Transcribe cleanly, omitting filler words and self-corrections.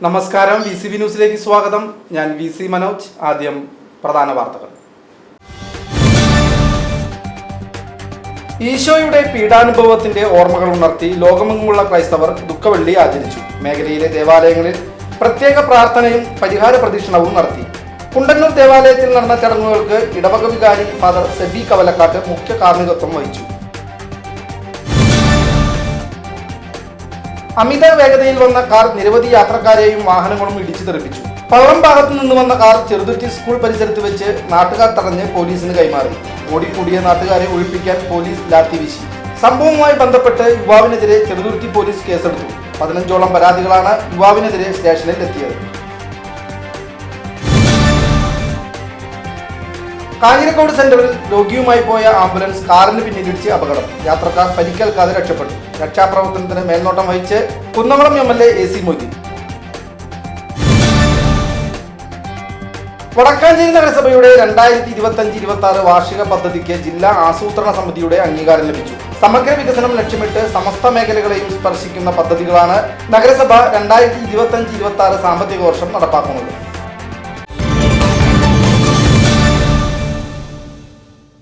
നമസ്കാരം, VCB ന്യൂസിലേക്ക് സ്വാഗതം. ഞാൻ VC മനോജ്. ആദ്യം പ്രധാന വാർത്തകൾ. ഈശോയുടെ പീഡാനുഭവത്തിന്റെ ഓർമ്മകൾ ഉണർത്തി ലോകമെങ്ങുമുള്ള ക്രൈസ്തവർ ദുഃഖവെള്ളി ആചരിച്ചു. മേഖലയിലെ ദേവാലയങ്ങളിൽ പ്രത്യേക പ്രാർത്ഥനയും പരിഹാര പ്രദക്ഷിണവും നടത്തി. കുണ്ടന്നൂർ ദേവാലയത്തിൽ നടന്ന ചടങ്ങുകൾക്ക് ഇടവക വികാരി ഫാദർ സെബി കവലക്കാട്ട് മുഖ്യ കാർമ്മികത്വം വഹിച്ചു. അമിത വേഗതയിൽ വന്ന കാർ നിരവധി യാത്രക്കാരെയും വാഹനങ്ങളും ഇടിച്ചു തെറിപ്പിച്ചു. പള്ളം ഭാഗത്തു നിന്ന് വന്ന കാർ ചെറുതുരുത്തി സ്കൂൾ പരിസരത്ത് വെച്ച് നാട്ടുകാർ തടഞ്ഞ് പോലീസിന് കൈമാറി. ഓടിക്കൂടിയ നാട്ടുകാരെ ഒഴിപ്പിക്കാൻ പോലീസ് ലാത്തി വീശി. സംഭവവുമായി ബന്ധപ്പെട്ട് യുവാവിനെതിരെ ചെറുതുരുത്തി പോലീസ് കേസെടുത്തു. 15ഓളം പരാതികളാണ് യുവാവിനെതിരെ സ്റ്റേഷനിൽ എത്തിയത്. കാഞ്ഞിരക്കോട് സെന്ററിൽ രോഗിയുമായി പോയ ആംബുലൻസ് കാറിന് പിന്നിലിടിച്ച് അപകടം. യാത്രക്കാർ പരിക്കേൽക്കാതെ രക്ഷപ്പെട്ടു. രക്ഷാപ്രവർത്തനത്തിന് മേൽനോട്ടം വഹിച്ച് കുന്നംകുളം MLA AC മൊയ്തീൻ. വടക്കാഞ്ചേരി നഗരസഭയുടെ 2025-26 വാർഷിക പദ്ധതിക്ക് ജില്ലാ ആസൂത്രണ സമിതിയുടെ അംഗീകാരം ലഭിച്ചു. സമഗ്ര വികസനം ലക്ഷ്യമിട്ട് സമസ്ത മേഖലകളെയും സ്പർശിക്കുന്ന പദ്ധതികളാണ് നഗരസഭ 2025-26 സാമ്പത്തിക വർഷം നടപ്പാക്കുന്നത്.